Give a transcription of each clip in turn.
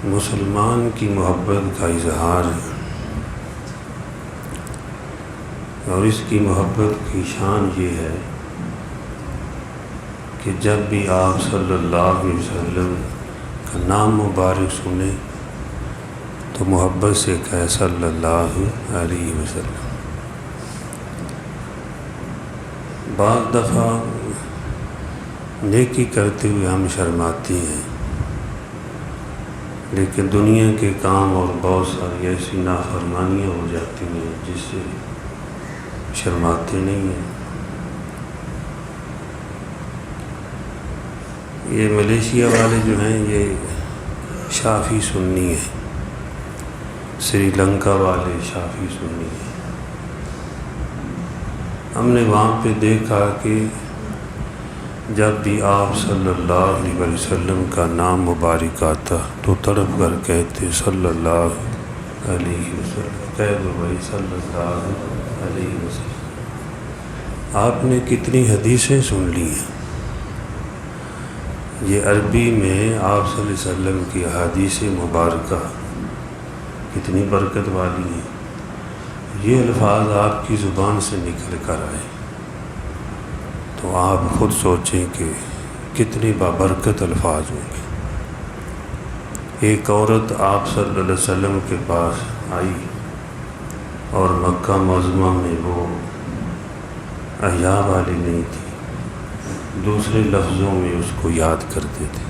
مسلمان کی محبت کا اظہار ہے، اور اس کی محبت کی شان یہ ہے کہ جب بھی آپ صلی اللہ علیہ وسلم کا نام مبارک سنے تو محبت سے کہے صلی اللہ علیہ وسلم۔ بعض دفعہ نیکی کرتے ہوئے ہم شرماتے ہیں، لیکن دنیا کے کام اور بہت ساری ایسی نافرمانیاں ہو جاتی ہیں جس سے شرماتے نہیں ہیں۔ یہ ملیشیا والے جو ہیں یہ شافی سنی ہیں، سری لنکا والے شافی سنی ہیں۔ ہم نے وہاں پہ دیکھا کہ جب بھی آپ صلی اللہ علیہ وسلم کا نام مبارک آتا تو تڑپ کر کہتے صلی اللہ علیہ وسلم، کہہ دو بھائی صلی اللہ علیہ وسلم۔ آپ نے کتنی حدیثیں سن لی ہیں، یہ عربی میں آپ صلی اللہ علیہ وسلم کی احادیث مبارکہ کتنی برکت والی ہیں۔ یہ الفاظ آپ کی زبان سے نکل کر آئے تو آپ خود سوچیں کہ کتنے بابرکت الفاظ ہوں گے۔ ایک عورت آپ صلی اللہ علیہ وسلم کے پاس آئی اور مکہ معظمہ میں وہ احیا والی نہیں تھی، دوسرے لفظوں میں اس کو یاد کرتے تھے۔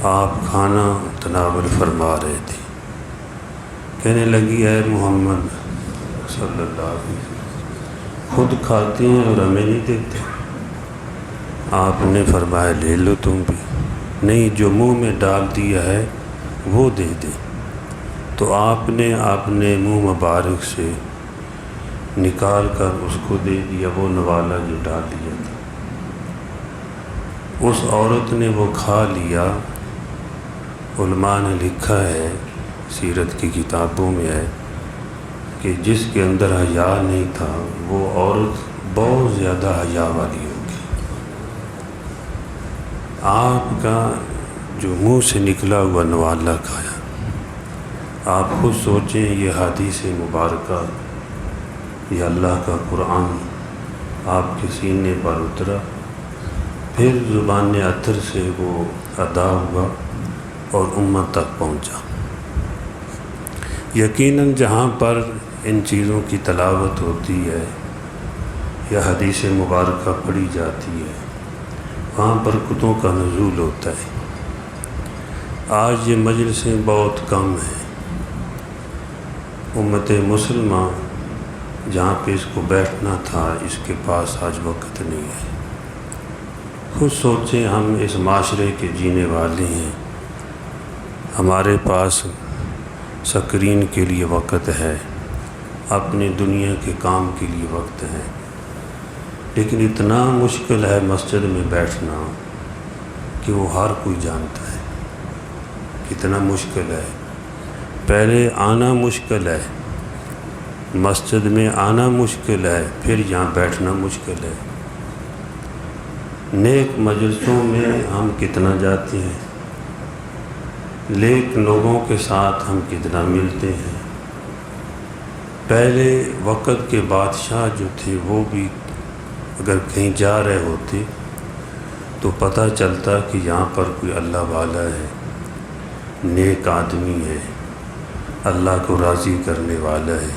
آپ کھانا تناول فرما رہے تھے، کہنے لگی اے محمد صلی اللہ علیہ وسلم، خود کھاتے ہیں اور ہمیں نہیں دیتے؟ آپ نے فرمایا لے لو تم بھی۔ نہیں، جو منہ میں ڈال دیا ہے وہ دے دے۔ تو آپ نے اپنے منہ مبارک سے نکال کر اس کو دے دیا، وہ نوالا جو ڈال دیا تھا۔ اس عورت نے وہ کھا لیا۔ علماء نے لکھا ہے، سیرت کی کتابوں میں ہے کہ جس کے اندر حیا نہیں تھا وہ عورت بہت زیادہ حیا والی ہوگی۔ آپ کا جو منہ سے نکلا ہوا نوالا کھایا، آپ خود سوچیں یہ حدیث مبارکہ، یہ اللہ کا قرآن آپ کے سینے پر اترا، پھر زبان اطہر سے وہ ادا ہوا اور امت تک پہنچا۔ یقیناً جہاں پر ان چیزوں کی تلاوت ہوتی ہے یا حدیث مبارکہ پڑھی جاتی ہے وہاں برکتوں کا نزول ہوتا ہے۔ آج یہ مجلسیں بہت کم ہیں، امت مسلمہ جہاں پہ اس کو بیٹھنا تھا اس کے پاس آج وقت نہیں ہے۔ خود سوچیں، ہم اس معاشرے کے جینے والے ہیں، ہمارے پاس سکرین کے لیے وقت ہے، اپنی دنیا کے کام کے لیے وقت ہے، لیکن اتنا مشکل ہے مسجد میں بیٹھنا کہ وہ ہر کوئی جانتا ہے کتنا مشکل ہے۔ پہلے آنا مشکل ہے، مسجد میں آنا مشکل ہے، پھر یہاں بیٹھنا مشکل ہے۔ نیک مجلسوں میں ہم کتنا جاتے ہیں، نیک لوگوں کے ساتھ ہم کتنا ملتے ہیں۔ پہلے وقت کے بادشاہ جو تھے وہ بھی اگر کہیں جا رہے ہوتے تو پتہ چلتا کہ یہاں پر کوئی اللہ والا ہے، نیک آدمی ہے، اللہ کو راضی کرنے والا ہے،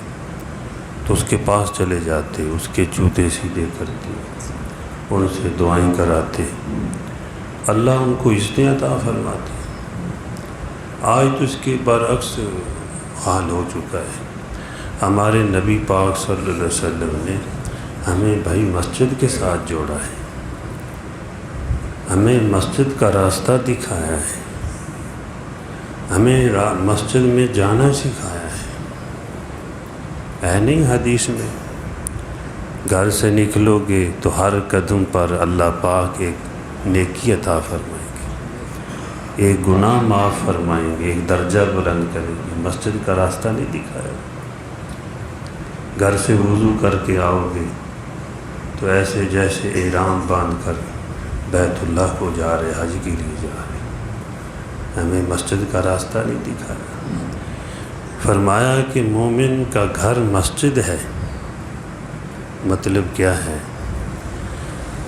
تو اس کے پاس چلے جاتے، اس کے جوتے سیدھے کرتے، ان سے دعائیں کراتے، اللہ ان کو عزتیں عطا فرماتے۔ آج تو اس کے برعکس حال ہو چکا ہے۔ ہمارے نبی پاک صلی اللہ علیہ وسلم نے ہمیں بھائی مسجد کے ساتھ جوڑا ہے، ہمیں مسجد کا راستہ دکھایا ہے، ہمیں مسجد میں جانا سکھایا ہے نہیں حدیث میں گھر سے نکلو گے تو ہر قدم پر اللہ پاک ایک نیکی عطا فرمائیں گے، ایک گناہ معاف فرمائیں گے، ایک درجہ بلند کریں گے۔ مسجد کا راستہ نہیں دکھایا۔ گھر سے وضو کر کے آؤ گے تو ایسے جیسے احرام باندھ کر بیت اللہ کو جا رہے، حج کے لیے جا رہے، ہمیں مسجد کا راستہ نہیں دکھایا۔ فرمایا کہ مومن کا گھر مسجد ہے۔ مطلب کیا ہے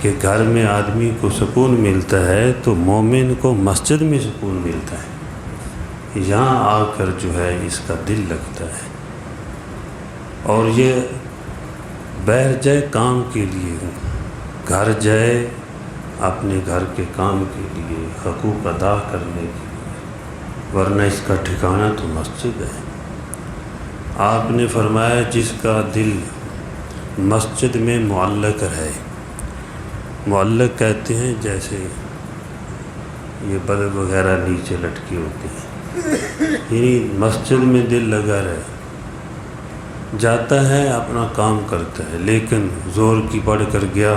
کہ گھر میں آدمی کو سکون ملتا ہے تو مومن کو مسجد میں سکون ملتا ہے، یہاں آ کر جو ہے اس کا دل لگتا ہے۔ اور یہ باہر جائے کام کے لیے، گھر جائے اپنے گھر کے کام کے لیے، حقوق ادا کرنے کے لیے، ورنہ اس کا ٹھکانہ تو مسجد ہے۔ آپ نے فرمایا جس کا دل مسجد میں معلق ہے، معلق کہتے ہیں جیسے یہ بلب وغیرہ نیچے لٹکی ہوتی ہیں، یعنی مسجد میں دل لگا رہے، جاتا ہے اپنا کام کرتا ہے، لیکن زور کی پڑھ کر گیا،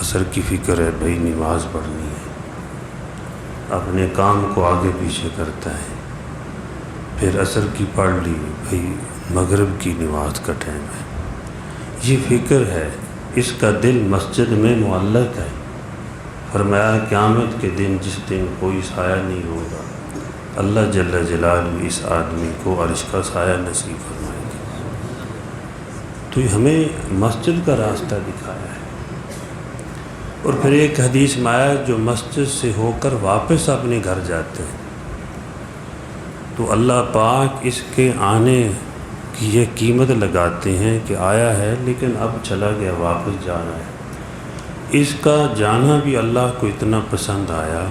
عصر کی فکر ہے بھائی نماز پڑھنی ہے، اپنے کام کو آگے پیچھے کرتا ہے، پھر عصر کی پڑھ لی، بھائی مغرب کی نماز کا ٹائم ہے، یہ فکر ہے، اس کا دل مسجد میں معلق ہے۔ فرمایا قیامت کے دن جس دن کوئی سایہ نہیں ہوگا، اللہ جل جلالہ اس آدمی کو عرش کا سایہ نصیب فرمائے گا۔ تو یہ ہمیں مسجد کا راستہ دکھایا ہے۔ اور پھر ایک حدیث میں آیا جو مسجد سے ہو کر واپس اپنے گھر جاتے ہیں تو اللہ پاک اس کے آنے کی یہ قیمت لگاتے ہیں کہ آیا ہے لیکن اب چلا گیا، واپس جانا ہے۔ اس کا جانا بھی اللہ کو اتنا پسند آیا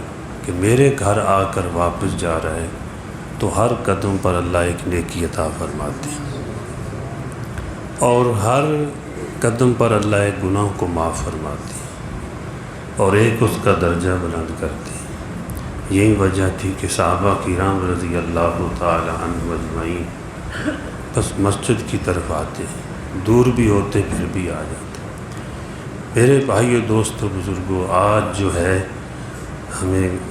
کہ میرے گھر آ کر واپس جا رہا ہے، تو ہر قدم پر اللہ ایک نیکی عطا فرماتے ہیں، اور ہر قدم پر اللہ ایک گناہ کو معاف فرماتے ہیں، اور ایک اس کا درجہ بلند کرتے ہیں۔ یہی وجہ تھی کہ صحابہ کرام رضی اللہ تعالی عنہ اجمعین بس مسجد کی طرف آتے ہیں، دور بھی ہوتے پھر بھی آ جاتے۔ میرے بھائیو دوستو بزرگوں، آج جو ہے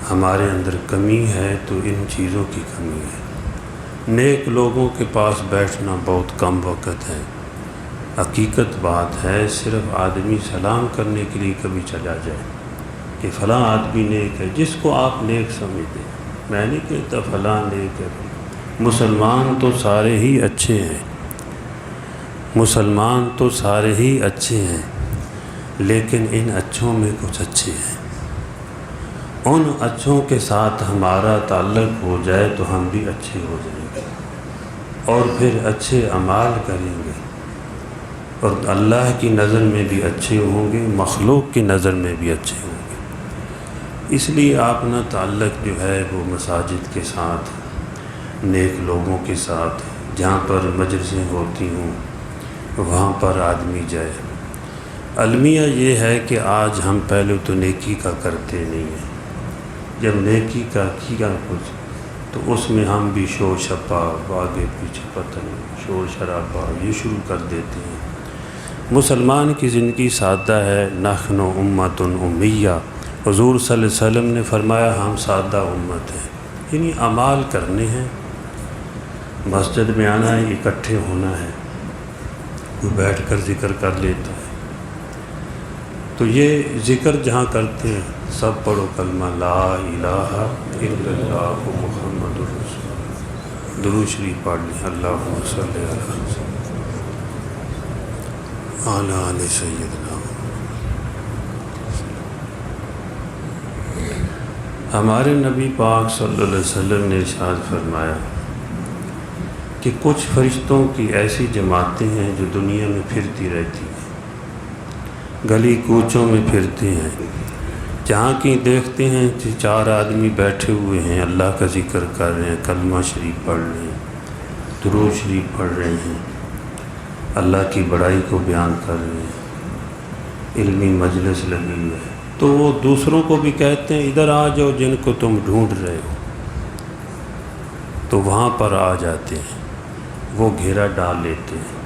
ہمارے اندر کمی ہے تو ان چیزوں کی کمی ہے۔ نیک لوگوں کے پاس بیٹھنا بہت کم وقت ہے۔ حقیقت بات ہے صرف آدمی سلام کرنے کے لیے کبھی چلا جائے کہ فلاں آدمی نیک ہے، جس کو آپ نیک سمجھتے ہیں، میں نہیں کہتا فلاں نیک ہے۔ مسلمان تو سارے ہی اچھے ہیں، مسلمان تو سارے ہی اچھے ہیں، لیکن ان اچھوں میں کچھ اچھے ہیں۔ ان اچھوں کے ساتھ ہمارا تعلق ہو جائے تو ہم بھی اچھے ہو جائیں گے، اور پھر اچھے اعمال کریں گے، اور اللہ کی نظر میں بھی اچھے ہوں گے، مخلوق کی نظر میں بھی اچھے ہوں گے۔ اس لیے اپنا تعلق جو ہے وہ مساجد کے ساتھ، نیک لوگوں کے ساتھ، جہاں پر مجلسیں ہوتی ہوں وہاں پر آدمی جائے۔ المیہ یہ ہے کہ آج ہم پہلے تو نیکی کا کرتے نہیں ہیں، جب نیکی کا کیا کچھ تو اس میں ہم بھی شور شپا، آگے پیچھے پتہ نہیں، شور شرابہ یہ شروع کر دیتے ہیں۔ مسلمان کی زندگی سادہ ہے، نحن امۃ امیہ، حضور صلی اللہ علیہ وسلم نے فرمایا ہم سادہ امت ہیں، یعنی اعمال کرنے ہیں، مسجد میں آنا ہے، اکٹھے ہونا ہے، کوئی بیٹھ کر ذکر کر لیتا ہے، تو یہ ذکر جہاں کرتے ہیں سب پڑھو کلمہ لا الہ الا اللہ محمد رسول اللہ، درود شریف پڑھ لیں، اللہم صلی علی آل سیدنا۔ ہمارے نبی پاک صلی اللہ علیہ وسلم نے ارشاد فرمایا کہ کچھ فرشتوں کی ایسی جماعتیں ہیں جو دنیا میں پھرتی رہتی ہیں، گلی کوچوں میں پھرتے ہیں، جہاں کی دیکھتے ہیں کہ چار آدمی بیٹھے ہوئے ہیں، اللہ کا ذکر کر رہے ہیں، کلمہ شریف پڑھ رہے ہیں، درود شریف پڑھ رہے ہیں، اللہ کی بڑائی کو بیان کر رہے ہیں، علمی مجلس لگی ہوئی ہے، تو وہ دوسروں کو بھی کہتے ہیں ادھر آ جاؤ جن کو تم ڈھونڈ رہے ہو، تو وہاں پر آ جاتے ہیں، وہ گھیرا ڈال لیتے ہیں۔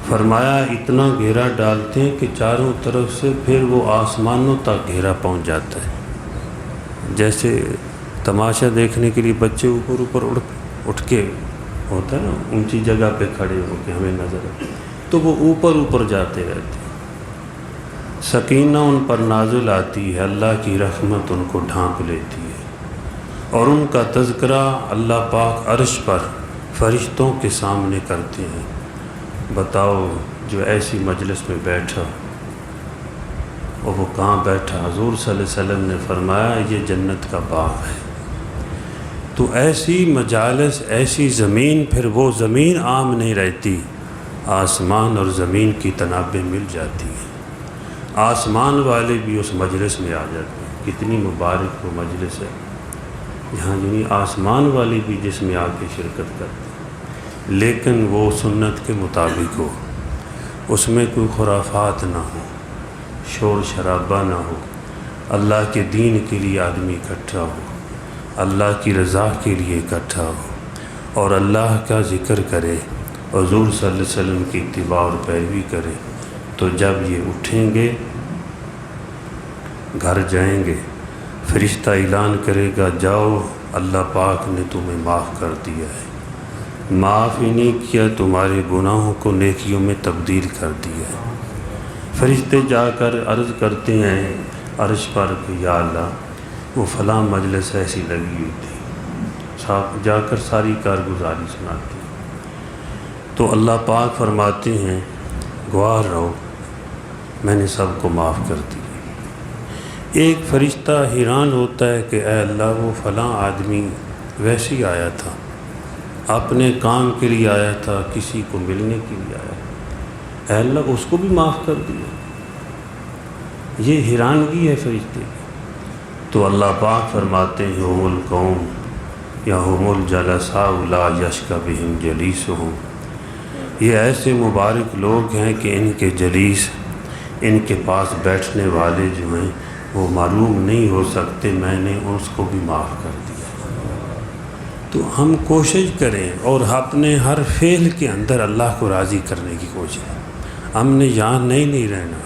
فرمایا اتنا گھیرا ڈالتے ہیں کہ چاروں طرف سے پھر وہ آسمانوں تک گھیرا پہنچ جاتا ہے، جیسے تماشا دیکھنے کے لیے بچے اوپر اوپر اٹھ کے ہوتا ہے نا، اونچی جگہ پہ کھڑے ہو کے ہمیں نظر آتے، تو وہ اوپر اوپر جاتے رہتے ہیں، سکینہ ان پر نازل آتی ہے، اللہ کی رحمت ان کو ڈھانپ لیتی ہے، اور ان کا تذکرہ اللہ پاک عرش پر فرشتوں کے سامنے کرتے ہیں۔ بتاؤ جو ایسی مجلس میں بیٹھا، اور وہ کہاں بیٹھا؟ حضور صلی اللہ علیہ وسلم نے فرمایا یہ جنت کا باغ ہے۔ تو ایسی مجالس، ایسی زمین، پھر وہ زمین عام نہیں رہتی، آسمان اور زمین کی تنابیں مل جاتی ہیں، آسمان والے بھی اس مجلس میں آ جاتے ہیں۔ کتنی مبارک وہ مجلس ہے، یہاں یعنی آسمان والے بھی جس میں آ کے شرکت کرتے ہیں، لیکن وہ سنت کے مطابق ہو، اس میں کوئی خرافات نہ ہو، شور شرابہ نہ ہو، اللہ کے دین کے لیے آدمی اکٹھا ہو، اللہ کی رضا کے لیے اکٹھا ہو، اور اللہ کا ذکر کرے، حضور صلی اللہ علیہ وسلم کی اتباع اور پیروی کرے۔ تو جب یہ اٹھیں گے، گھر جائیں گے، فرشتہ اعلان کرے گا جاؤ اللہ پاک نے تمہیں معاف کر دیا ہے، معاف ہی نہیں کیا، تمہارے گناہوں کو نیکیوں میں تبدیل کر دیا ہے۔ فرشتے جا کر عرض کرتے ہیں عرش پر کہ یا اللہ وہ فلاں مجلس ایسی لگی ہوئی تھی، جا کر ساری کارگزاری سناتے ہیں۔ تو اللہ پاک فرماتے ہیں گواہ رہو میں نے سب کو معاف کر دیا۔ ایک فرشتہ حیران ہوتا ہے کہ اے اللہ وہ فلاں آدمی ویسے ہی آیا تھا، اپنے کام کے لیے آیا تھا، کسی کو ملنے کے لیے آیا تھا، اے اللہ اس کو بھی معاف کر دیا۔ یہ حیرانگی ہے فرشتے کی۔ تو اللہ پاک فرماتے ہیں ہم القوم یا ہم الجلساء لا یشقی بہم جلیسہم، یہ ایسے مبارک لوگ ہیں کہ ان کے جلیس، ان کے پاس بیٹھنے والے جو ہیں وہ معلوم نہیں ہو سکتے، میں نے اس کو بھی معاف کر دیا۔ تو ہم کوشش کریں اور اپنے ہر فعل کے اندر اللہ کو راضی کرنے کی کوشش۔ ہم نے یہاں نہیں رہنا،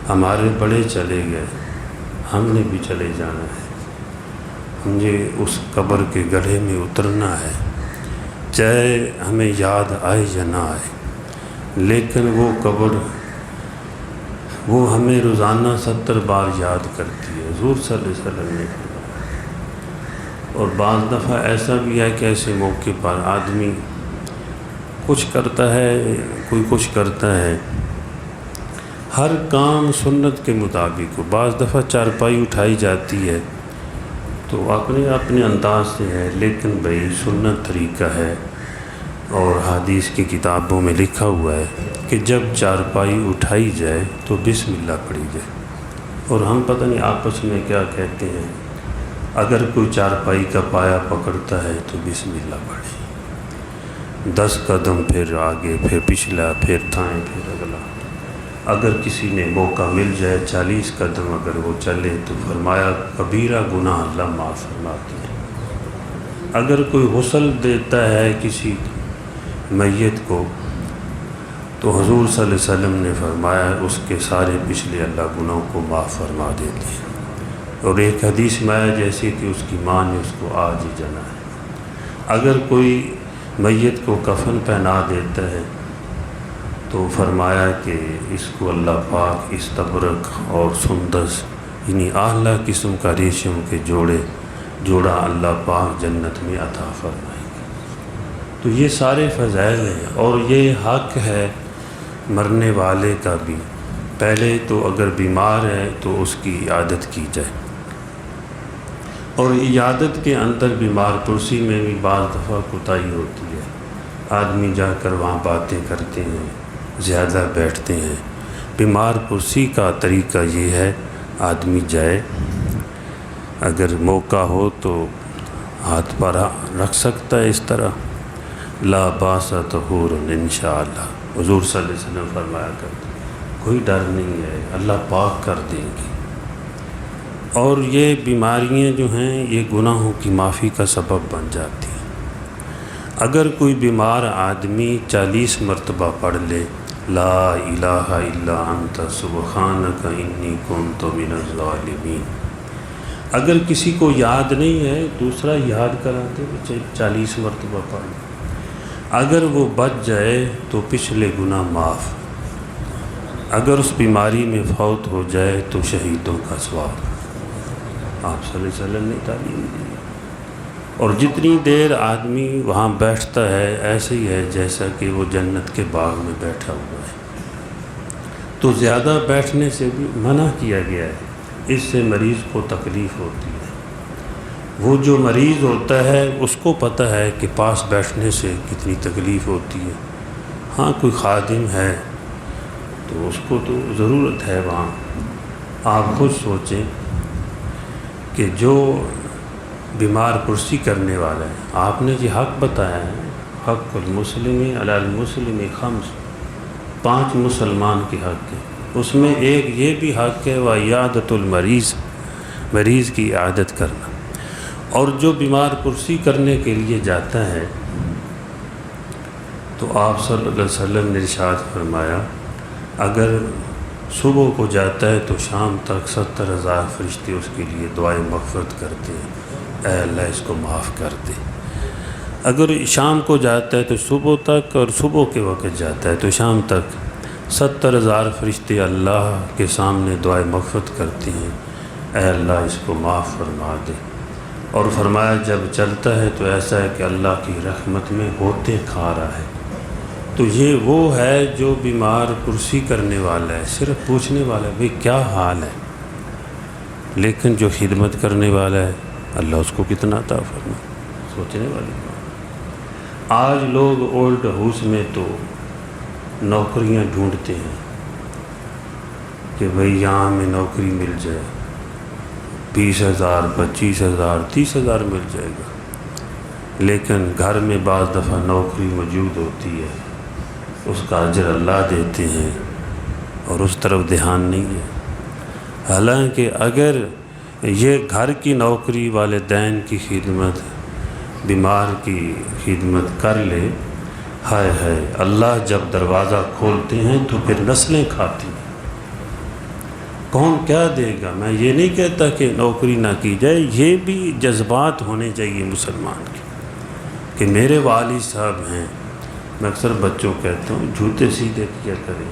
ہمارے بڑے چلے گئے، ہم نے بھی چلے جانا ہے، مجھے اس قبر کے گڑھے میں اترنا ہے، چاہے ہمیں یاد آئے یا نہ آئے، لیکن وہ قبر وہ ہمیں روزانہ 70 بار یاد کرتی ہے، حضور صلی اللہ علیہ وسلم نے فرمایا۔ اور بعض دفعہ ایسا بھی ہے کہ ایسے موقع پر آدمی کچھ کرتا ہے، کوئی کچھ کرتا ہے، ہر کام سنت کے مطابق ہو۔ بعض دفعہ چارپائی اٹھائی جاتی ہے تو اپنے انداز سے ہے، لیکن بھئی سنت طریقہ ہے، اور حدیث کی کتابوں میں لکھا ہوا ہے کہ جب چارپائی اٹھائی جائے تو بسم اللہ پڑھی جائے۔ اور ہم پتہ نہیں آپس میں کیا کہتے ہیں، اگر کوئی چارپائی کا پایا پکڑتا ہے تو بسم اللہ پڑھے، 10 قدم پھر آگے، پھر پچھلا، پھر دائیں، پھر اگلا۔ اگر کسی نے موقع مل جائے 40 قدم اگر وہ چلے تو فرمایا کبیرہ گناہ اللہ معاف فرماتے ہیں۔ اگر کوئی غسل دیتا ہے کسی میت کو تو حضور صلی اللہ علیہ وسلم نے فرمایا اس کے سارے پچھلے اللہ گناہوں کو معاف فرما دیتے ہیں۔ اور ایک حدیث میں آیا جیسے کہ اس کی ماں نے اس کو آج ہی جنا ہے۔ اگر کوئی میت کو کفن پہنا دیتا ہے تو فرمایا کہ اس کو اللہ پاک استبرق اور سندس یعنی اعلیٰ قسم کا ریشم کے جوڑا اللہ پاک جنت میں عطا فرمائے گا۔ تو یہ سارے فضائل ہیں، اور یہ حق ہے مرنے والے کا بھی، پہلے تو اگر بیمار ہے تو اس کی عیادت کی جائے، اور عیادت کے اندر بیمار پرسی میں بھی بعض دفعہ کوتاہی ہوتی ہے، آدمی جا کر وہاں باتیں کرتے ہیں، زیادہ بیٹھتے ہیں۔ بیمار پرسی کا طریقہ یہ ہے آدمی جائے، اگر موقع ہو تو ہاتھ پر رکھ سکتا ہے اس طرح، لا باس طہور انشاءاللہ، حضور صلی اللہ علیہ وسلم فرمایا کرتے کوئی ڈر نہیں ہے، اللہ پاک کر دیں گے۔ اور یہ بیماریاں جو ہیں یہ گناہوں کی معافی کا سبب بن جاتی ہیں۔ اگر کوئی بیمار آدمی 40 مرتبہ پڑھ لے لا الہ الا انت سبحانک انی کنت من الظالمین، اگر کسی کو یاد نہیں ہے دوسرا یاد کرا دے، 40 مرتبہ پڑھ لے، اگر وہ بچ جائے تو پچھلے گناہ معاف، اگر اس بیماری میں فوت ہو جائے تو شہیدوں کا ثواب۔ آپ صلی اللہ علیہ وسلم نے تعلیم دی اور جتنی دیر آدمی وہاں بیٹھتا ہے ایسے ہی ہے جیسا کہ وہ جنت کے باغ میں بیٹھا ہوا ہے۔ تو زیادہ بیٹھنے سے بھی منع کیا گیا ہے، اس سے مریض کو تکلیف ہوتی ہے۔ وہ جو مریض ہوتا ہے اس کو پتہ ہے کہ پاس بیٹھنے سے کتنی تکلیف ہوتی ہے۔ ہاں کوئی خادم ہے تو اس کو تو ضرورت ہے وہاں۔ آپ خود سوچیں کہ جو بیمار کرسی کرنے والا ہے، آپ نے جی حق بتایا ہے، حق المسلم علی المسلم خمس، 5 مسلمان کے حق ہے، اس میں ایک یہ بھی حق ہے وعیادۃ المریض، مریض کی عیادت کرنا۔ اور جو بیمار کرسی کرنے کے لیے جاتا ہے تو آپ صلی اللہ علیہ وسلم نے ارشاد فرمایا اگر صبح کو جاتا ہے تو شام تک 70,000 فرشتے اس کے لیے دعائیں مغفرت کرتے ہیں، اے اللہ اس کو معاف کر دے۔ اگر شام کو جاتا ہے تو صبح تک، اور صبح کے وقت جاتا ہے تو شام تک 70,000 فرشتے اللہ کے سامنے دعائیں مغفرت کرتے ہیں، اے اللہ اس کو معاف فرما دے۔ اور فرمایا جب چلتا ہے تو ایسا ہے کہ اللہ کی رحمت میں ہوتے کھا رہا ہے۔ تو یہ وہ ہے جو بیمار کرسی کرنے والا ہے، صرف پوچھنے والا ہے بھئی کیا حال ہے، لیکن جو خدمت کرنے والا ہے اللہ اس کو کتنا عطا فرما، سوچنے والی بات۔ آج لوگ اولڈ ہاؤس میں تو نوکریاں ڈھونڈتے ہیں کہ بھئی یہاں ہمیں نوکری مل جائے، 20,000 25,000 30,000 مل جائے گا، لیکن گھر میں بعض دفعہ نوکری موجود ہوتی ہے، اس کا اجر اللہ دیتے ہیں اور اس طرف دھیان نہیں ہے۔ حالانکہ اگر یہ گھر کی نوکری والدین کی خدمت، بیمار کی خدمت کر لے، ہائے ہائے اللہ جب دروازہ کھولتے ہیں تو پھر نسلیں کھاتی ہیں۔ کون کیا دے گا؟ میں یہ نہیں کہتا کہ نوکری نہ کی جائے، یہ بھی جذبات ہونے چاہیے مسلمان کے کہ میرے والد صاحب ہیں۔ میں اکثر بچوں کو کہتا ہوں جوتے سیدھے کیا کریں۔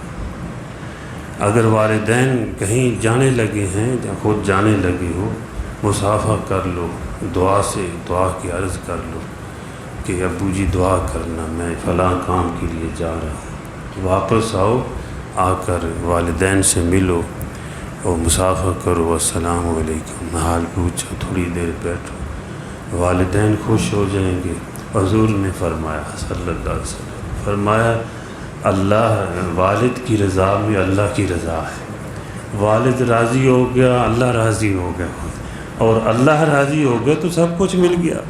اگر والدین کہیں جانے لگے ہیں یا خود جانے لگے ہو، مصافحہ کر لو، دعا سے دعا کی عرض کر لو کہ ابو جی دعا کرنا میں فلاں کام کے لیے جا رہا ہوں، واپس آؤ، آ کر والدین سے ملو اور مصافحہ کرو، السلام علیکم، حال پوچھو، تھوڑی دیر بیٹھو، والدین خوش ہو جائیں گے۔ حضور نے فرمایا صلی اللہ علیہ وسلم، فرمایا اللہ والد کی رضا میں اللہ کی رضا ہے، والد راضی ہو گیا اللہ راضی ہو گیا، اور اللہ راضی ہو گیا تو سب کچھ مل گیا۔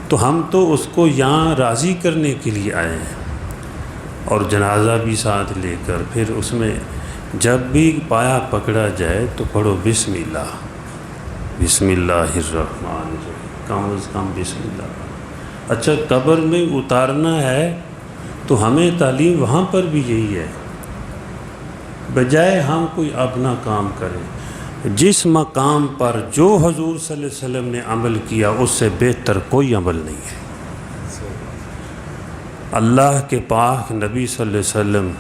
تو ہم تو اس کو یہاں راضی کرنے کے لیے آئے ہیں، اور جنازہ بھی ساتھ لے کر پھر اس میں جب بھی پایا پکڑا جائے تو پڑھو بسم اللہ، بسم اللہ الرحمن الرحیم، کم از کم بسم اللہ۔ اچھا قبر میں اتارنا ہے تو ہمیں تعلیم وہاں پر بھی یہی ہے، بجائے ہم کوئی اپنا کام کریں، جس مقام پر جو حضور صلی اللہ علیہ وسلم نے عمل کیا اس سے بہتر کوئی عمل نہیں ہے۔ اللہ کے پاک نبی صلی اللہ علیہ وسلم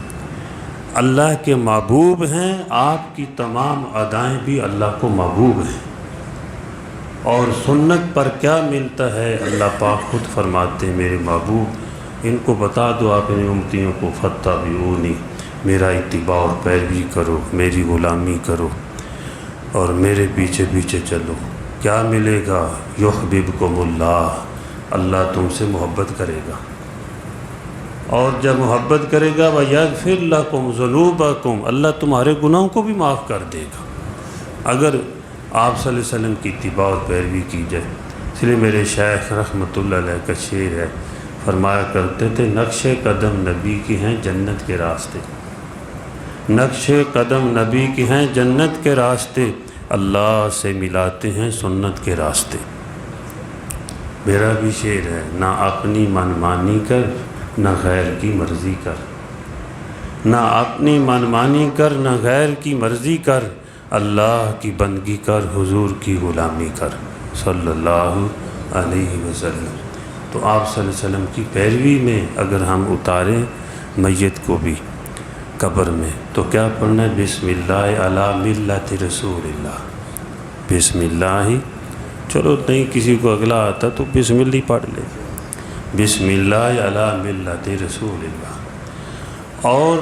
اللہ کے محبوب ہیں، آپ کی تمام ادائیں بھی اللہ کو محبوب ہیں۔ اور سنت پر کیا ملتا ہے اللہ پاک خود فرماتے ہیں میرے محبوب ان کو بتا دو اپنی امتیوں کو، فاتبعونی، میرا اتباع اور پیروی کرو، میری غلامی کرو اور میرے پیچھے پیچھے چلو۔ کیا ملے گا؟ یحببکم اللہ، اللہ تم سے محبت کرے گا، اور جب محبت کرے گا وَيَغْفِرْ لَكُمْ ذُنُوبَكُمْ، اللہ تمہارے گناہوں کو بھی معاف کر دے گا اگر آپ صلی اللہ علیہ وسلم کی اتباع اور پیروی کی جائے۔ اس لیے میرے شیخ رحمۃ اللہ علیہ کا شعر ہے، فرمایا کرتے تھے نقش قدم نبی کی ہیں جنت کے راستے، نقش قدم نبی کی ہیں جنت کے راستے، اللہ سے ملاتے ہیں سنت کے راستے۔ میرا بھی شعر ہے، نہ اپنی منمانی کر نہ غیر کی مرضی کر، نہ اپنی منمانی کر نہ غیر کی مرضی کر، اللہ کی بندگی کر حضور کی غلامی کر صلی اللہ علیہ وسلم۔ تو آپ صلی اللہ علیہ وسلم کی پیروی میں اگر ہم اتاریں میت کو بھی قبر میں تو کیا پڑھنا ہے؟ بسم اللہ علی ملت رسول اللہ، بسم اللہ چلو نہیں کسی کو اگلا آتا تو بسم اللہ پڑھ لے، بسم اللہ علی ملت رسول اللہ۔ اور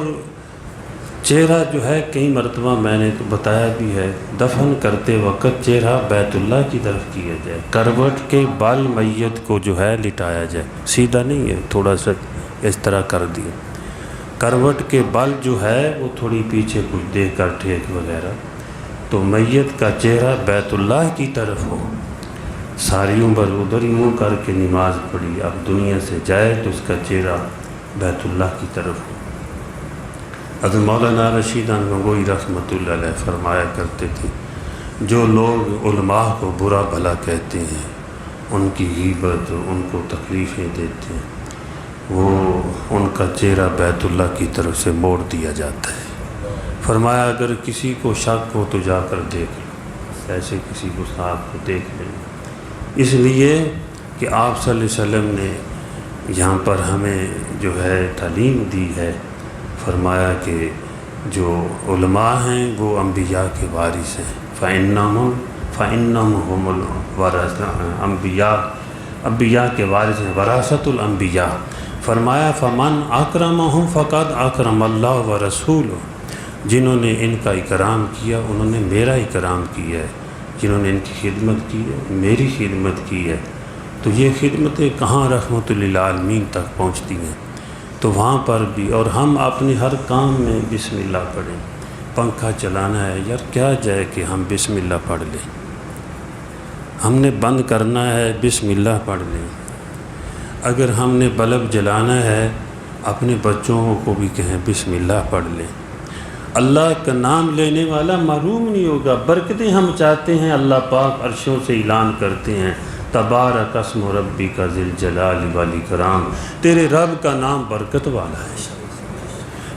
چہرہ جو ہے کئی مرتبہ میں نے تو بتایا بھی ہے، دفن کرتے وقت چہرہ بیت اللہ کی طرف کیا جائے، کروٹ کے بال میت کو جو ہے لٹایا جائے، سیدھا نہیں ہے، تھوڑا سا اس طرح کر دیا، کروٹ کے بال جو ہے وہ تھوڑی پیچھے کچھ دے کر ٹھیک وغیرہ، تو میت کا چہرہ بیت اللہ کی طرف ہو، ساری عمر ادھر ہی منہ کر کے نماز پڑھی، اب دنیا سے جائے تو اس کا چہرہ بیت اللہ کی طرف ہو۔ حضرت مولانا رشید گنگوئی رحمۃ اللہ علیہ فرمایا کرتے تھے، جو لوگ علماء کو برا بھلا کہتے ہیں، ان کی غیبت، ان کو تکلیفیں دیتے ہیں، وہ ان کا چہرہ بیت اللہ کی طرف سے موڑ دیا جاتا ہے۔ فرمایا اگر کسی کو شک ہو تو جا کر دیکھ لو، ایسے کسی کو صاحب کو دیکھ لیں، اس لیے کہ آپ صلی اللہ علیہ وسلم نے یہاں پر ہمیں جو ہے تعلیم دی ہے، فرمایا کہ جو علماء ہیں وہ انبیاء کے وارث ہیں، فَإِنَّهُمْ هُمُ الْوَارِثُونَ، انبیاء کے وارث ہیں، وراثۃ الانبیاء۔ فرمایا فَمَنْ أَكْرَمَهُمْ فَقَدْ أَكْرَمَ اللَّهُ وَرَسُولُهُ، جنہوں نے ان کا اکرام کیا انہوں نے میرا اکرام کیا ہے، جنہوں نے ان کی خدمت کی ہے میری خدمت کی ہے۔ تو یہ خدمتیں کہاں رحمت للعالمین تک پہنچتی ہیں، تو وہاں پر بھی، اور ہم اپنے ہر کام میں بسم اللہ پڑھیں، پنکھا چلانا ہے یار کیا جائے کہ ہم بسم اللہ پڑھ لیں، ہم نے بند کرنا ہے بسم اللہ پڑھ لیں، اگر ہم نے بلب جلانا ہے اپنے بچوں کو بھی کہیں بسم اللہ پڑھ لیں۔ اللہ کا نام لینے والا محروم نہیں ہوگا، برکتیں ہم چاہتے ہیں، اللہ پاک عرشوں سے اعلان کرتے ہیں تبارک اسم ربک ذی الجلال والاکرام، تیرے رب کا نام برکت والا ہے۔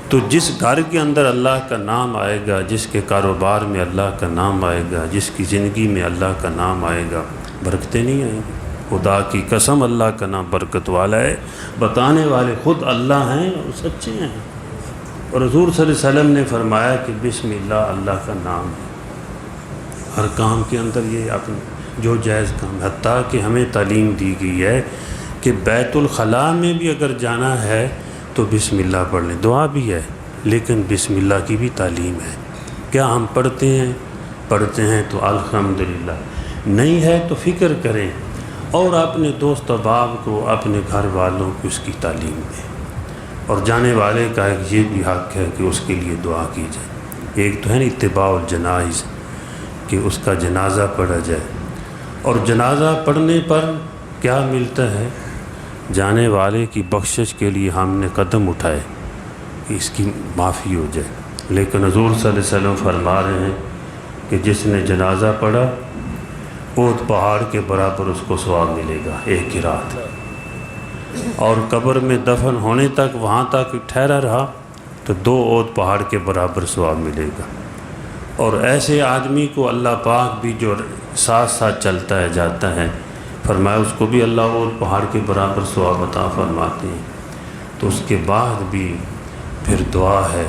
تو جس گھر کے اندر اللہ کا نام آئے گا، جس کے کاروبار میں اللہ کا نام آئے گا، جس کی زندگی میں اللہ کا نام آئے گا، برکتیں نہیں آئیں گی۔ خدا کی قسم اللہ کا نام برکت والا ہے، بتانے والے خود اللہ ہیں اور سچے ہیں، اور حضور صلی اللہ علیہ وسلم نے فرمایا کہ بسم اللہ اللہ کا نام ہے، ہر کام کے اندر یہ اپنے جو جائز کام، حتیٰ کہ ہمیں تعلیم دی گئی ہے کہ بیت الخلاء میں بھی اگر جانا ہے تو بسم اللہ پڑھ لیں، دعا بھی ہے لیکن بسم اللہ کی بھی تعلیم ہے۔ کیا ہم پڑھتے ہیں تو الحمدللہ، نہیں ہے تو فکر کریں اور اپنے دوست احباب کو، اپنے گھر والوں کو اس کی تعلیم دیں، اور جانے والے کا یہ بھی حق ہے کہ اس کے لیے دعا کی جائے۔ ایک تو ہے نا اتباع الجنائز، کہ اس کا جنازہ پڑھا جائے، اور جنازہ پڑھنے پر کیا ملتا ہے، جانے والے کی بخشش کے لیے ہم نے قدم اٹھائے کہ اس کی معافی ہو جائے، لیکن حضور صلی اللہ علیہ وسلم فرما رہے ہیں کہ جس نے جنازہ پڑھا احد پہاڑ کے برابر اس کو ثواب ملے گا ایک ہی رات، اور قبر میں دفن ہونے تک وہاں تک ٹھہرا رہا تو 2 احد پہاڑ کے برابر ثواب ملے گا۔ اور ایسے آدمی کو اللہ پاک بھی جو ساتھ ساتھ چلتا ہے جاتا ہے، فرمایا اس کو بھی اللہ احد پہاڑ کے برابر ثواب عطا فرماتے ہیں۔ تو اس کے بعد بھی پھر دعا ہے،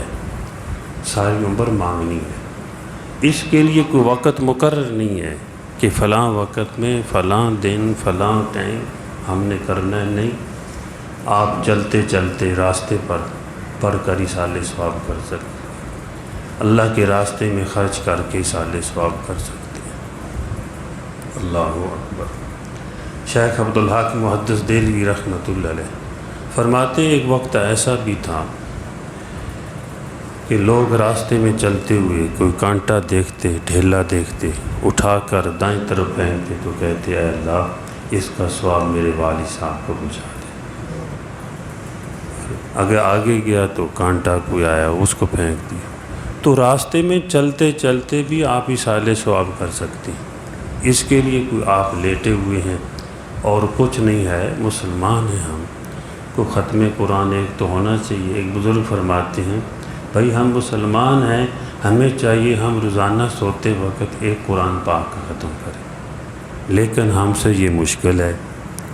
ساری عمر مانگنی ہے، اس کے لیے کوئی وقت مقرر نہیں ہے کہ فلاں وقت میں فلاں دن فلاں ٹائم ہم نے کرنا ہے، نہیں، آپ چلتے چلتے راستے پر پڑھ کر اصالہ ثواب کر سکتے، اللہ کے راستے میں خرچ کر کے اصالہ ثواب کر سکتے ہیں۔ اللہ اکبر۔ شیخ عبدالحق محدث دہلوی رحمۃ اللہ علیہ فرماتے ہیں ایک وقت ایسا بھی تھا کہ لوگ راستے میں چلتے ہوئے کوئی کانٹا دیکھتے، ڈھیلا دیکھتے، اٹھا کر دائیں طرف پھینکتے تو کہتے اے اللہ اس کا ثواب میرے والد صاحب کو پہنچا دے۔ اگر آگے گیا تو کانٹا کوئی آیا اس کو پھینک دیا۔ تو راستے میں چلتے چلتے بھی آپ اصالہ ثواب کر سکتے ہیں، اس کے لیے کوئی آپ لیٹے ہوئے ہیں اور کچھ نہیں ہے، مسلمان ہیں ہم، کو ختم قرآن ایک تو ہونا چاہیے۔ ایک بزرگ فرماتے ہیں بھائی ہم مسلمان ہیں، ہمیں چاہیے ہم روزانہ سوتے وقت ایک قرآن پاک کا ختم کریں، لیکن ہم سے یہ مشکل ہے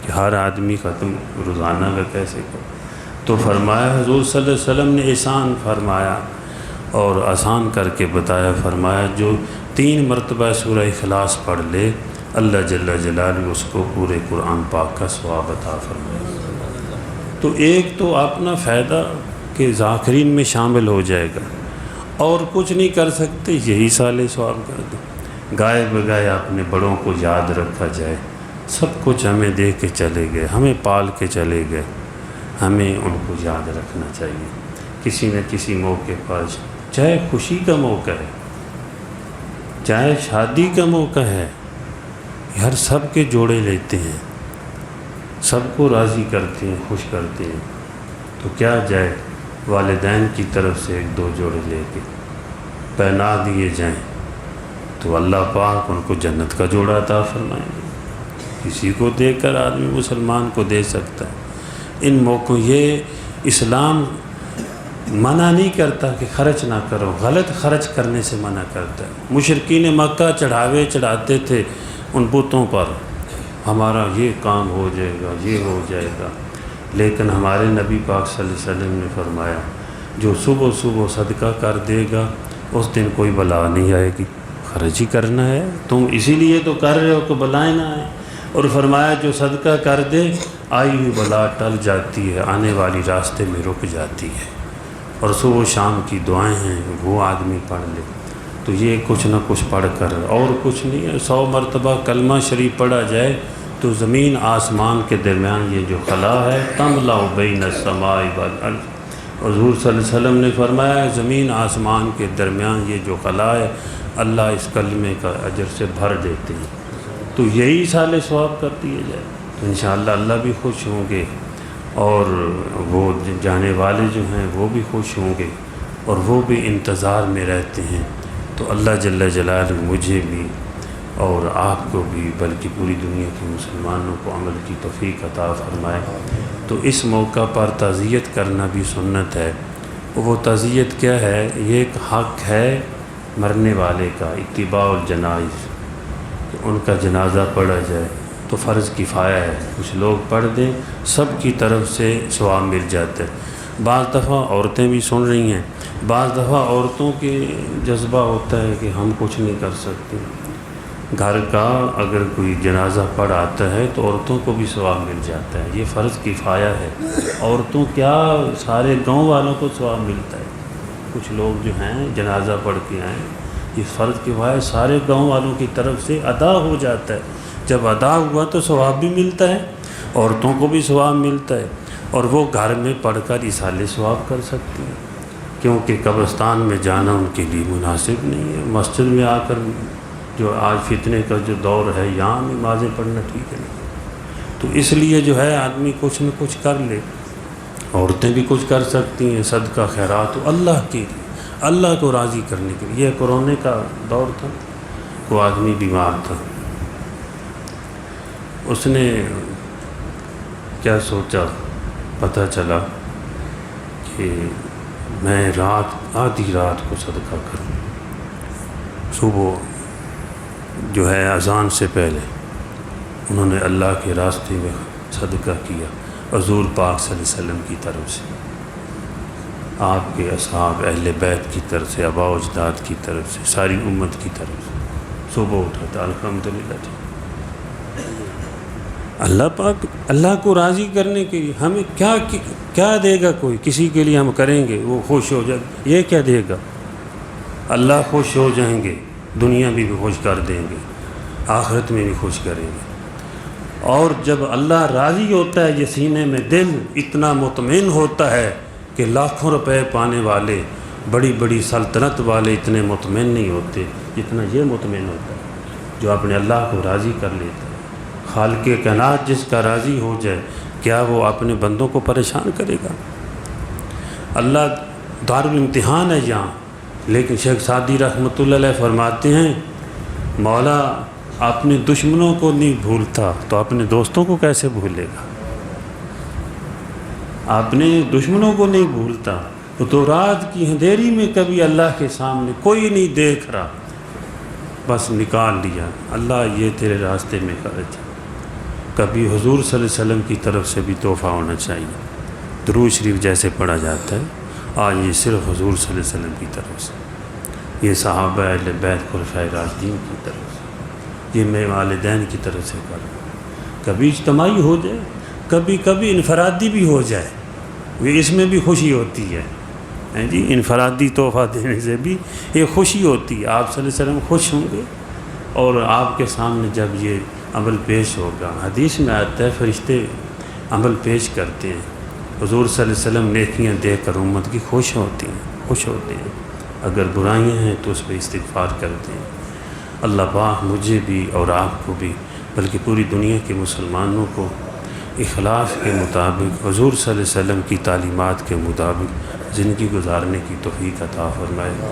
کہ ہر آدمی ختم روزانہ کا کیسے کرے۔ تو فرمایا حضور صلی اللہ علیہ وسلم نے احسان فرمایا اور آسان کر کے بتایا، فرمایا جو 3 مرتبہ سورہ اخلاص پڑھ لے اللہ جل جلالہ اس کو پورے قرآن پاک کا ثواب عطا فرمائے۔ تو ایک تو اپنا فائدہ کہ ذاکرین میں شامل ہو جائے گا، اور کچھ نہیں کر سکتے، یہی سال ثواب کر دیں، گائے بگائے اپنے بڑوں کو یاد رکھا جائے۔ سب کچھ ہمیں دے کے چلے گئے، ہمیں پال کے چلے گئے، ہمیں ان کو یاد رکھنا چاہیے کسی نہ کسی موقع پر، چاہے خوشی کا موقع ہے، چاہے شادی کا موقع ہے، ہر سب کے جوڑے لیتے ہیں، سب کو راضی کرتے ہیں، خوش کرتے ہیں، تو کیا جائے والدین کی طرف سے ایک دو جوڑے لے کے پہنا دیے جائیں تو اللہ پاک ان کو جنت کا جوڑا عطا فرمائیں گے۔ کسی کو دے کر آدمی مسلمان کو دے سکتا ہے۔ ان موقعوں یہ اسلام منع نہیں کرتا کہ خرچ نہ کرو، غلط خرچ کرنے سے منع کرتا ہے۔ مشرکین مکہ چڑھاوے چڑھاتے تھے ان بتوں پر، ہمارا یہ کام ہو جائے گا، یہ ہو جائے گا، لیکن ہمارے نبی پاک صلی اللہ علیہ وسلم نے فرمایا جو صبح صبح صدقہ کر دے گا اس دن کوئی بلا نہیں آئے گی۔ خرچ ہی کرنا ہے، تم اسی لیے تو کر رہے ہو کہ بلائیں نہ آئیں، اور فرمایا جو صدقہ کر دے آئی ہوئی بلا ٹل جاتی ہے، آنے والی راستے میں رک جاتی ہے۔ اور صبح و شام کی دعائیں ہیں وہ آدمی پڑھ لے، تو یہ کچھ نہ کچھ پڑھ کر، اور کچھ نہیں ہے، 100 مرتبہ کلمہ شریف پڑھا جائے تو زمین آسمان کے درمیان یہ جو خلا ہے تملا بین السماء والارض، حضور صلی اللہ علیہ وسلم نے فرمایا زمین آسمان کے درمیان یہ جو خلا ہے اللہ اس کلمے کا اجر سے بھر دیتے ہیں۔ تو یہی سال ثواب کر دیے جائے تو انشاءاللہ اللہ بھی خوش ہوں گے، اور وہ جانے والے جو ہیں وہ بھی خوش ہوں گے، اور وہ بھی انتظار میں رہتے ہیں۔ تو اللہ جل جلالہ مجھے بھی اور آپ کو بھی، بلکہ پوری دنیا کے مسلمانوں کو عمل کی توفیق عطا فرمائے۔ تو اس موقع پر تعزیت کرنا بھی سنت ہے۔ وہ تعزیت کیا ہے؟ یہ ایک حق ہے مرنے والے کا، اتباع الجنائز، کہ ان کا جنازہ پڑھا جائے تو فرض کفایہ ہے، کچھ لوگ پڑھ دیں، سب کی طرف سے ثواب مل جاتا ہے۔ بعض دفعہ عورتیں بھی سن رہی ہیں، بعض دفعہ عورتوں کے جذبہ ہوتا ہے کہ ہم کچھ نہیں کر سکتے، گھر کا اگر کوئی جنازہ پڑھ آتا ہے تو عورتوں کو بھی ثواب مل جاتا ہے، یہ فرض کفایہ ہے۔ عورتوں کیا سارے گاؤں والوں کو ثواب ملتا ہے، کچھ لوگ جو ہیں جنازہ پڑھ کے آئیں، یہ فرض کفایہ سارے گاؤں والوں کی طرف سے ادا ہو جاتا ہے۔ جب ادا ہوا تو ثواب بھی ملتا ہے، عورتوں کو بھی ثواب ملتا ہے، اور وہ گھر میں پڑھ کر اصالِ ثواب کر سکتی ہیں، کیونکہ قبرستان میں جانا ان کے لیے مناسب نہیں ہے۔ مسجد میں آ کر جو آج فتنے کا جو دور ہے یہاں نمازیں پڑھنا ٹھیک ہے نہیں، تو اس لیے جو ہے آدمی کچھ نہ کچھ کر لے۔ عورتیں بھی کچھ کر سکتی ہیں، صدقہ خیرات اللہ کے لیے، اللہ کو راضی کرنے کے لیے۔ یہ کورونا کا دور تھا، وہ آدمی بیمار تھا، اس نے کیا سوچا، پتہ چلا کہ میں آدھی رات کو صدقہ کروں، صبح جو ہے اذان سے پہلے انہوں نے اللہ کے راستے میں صدقہ کیا، حضور پاک صلی اللہ علیہ وسلم کی طرف سے، آپ کے اصحاب اہل بیت کی طرف سے، آباء و اجداد کی طرف سے، ساری امت کی طرف سے صبح اٹھا تھا۔ الحمدللہ جی، اللہ پاک اللہ کو راضی کرنے کے لیے ہمیں کیا دے گا؟ کوئی کسی کے لیے ہم کریں گے وہ خوش ہو جائے، یہ کیا دے گا؟ اللہ خوش ہو جائیں گے، دنیا بھی خوش کر دیں گے، آخرت میں بھی خوش کریں گے۔ اور جب اللہ راضی ہوتا ہے، یہ سینے میں دل اتنا مطمئن ہوتا ہے کہ لاکھوں روپے پانے والے، بڑی بڑی سلطنت والے اتنے مطمئن نہیں ہوتے جتنا یہ مطمئن ہوتا ہے جو اپنے اللہ کو راضی کر لیتا ہے۔ خالق کائنات جس کا راضی ہو جائے، کیا وہ اپنے بندوں کو پریشان کرے گا؟ اللہ دارالامتحان ہے یہاں، لیکن شیخ سعدی رحمۃ اللہ علیہ فرماتے ہیں مولا اپنے دشمنوں کو نہیں بھولتا تو اپنے دوستوں کو کیسے بھولے گا؟ اپنے دشمنوں کو نہیں بھولتا تو رات کی اندھیری میں کبھی اللہ کے سامنے کوئی نہیں دیکھ رہا، بس نکال لیا اللہ یہ تیرے راستے میں خرچ ہے۔ کبھی حضور صلی اللہ علیہ وسلم کی طرف سے بھی تحفہ ہونا چاہیے، درود شریف جیسے پڑھا جاتا ہے، آج یہ صرف حضور صلی اللہ علیہ وسلم کی طرف سے، یہ صحابہ اہل بیت خلفائے راشدین کی طرف سے، یہ میں والدین کی طرف سے کر رہا ہوں۔ کبھی اجتماعی ہو جائے، کبھی کبھی انفرادی بھی ہو جائے، اس میں بھی خوشی ہوتی ہے جی، انفرادی تحفہ دینے سے بھی ایک خوشی ہوتی ہے۔ آپ صلی اللہ علیہ وسلم خوش ہوں گے اور آپ کے سامنے جب یہ عمل پیش ہوگا، حدیث میں آتا ہے فرشتے عمل پیش کرتے ہیں، حضور صلی اللہ علیہ وسلم نیکیاں دیکھ کر امت کی خوش ہوتے ہیں، اگر برائیاں ہیں تو اس پہ استغفار کرتے ہیں۔ اللہ پاک مجھے بھی اور آپ کو بھی، بلکہ پوری دنیا کے مسلمانوں کو اخلاص کے مطابق حضور صلی اللہ علیہ وسلم کی تعلیمات کے مطابق زندگی گزارنے کی توفیق عطا فرمائے۔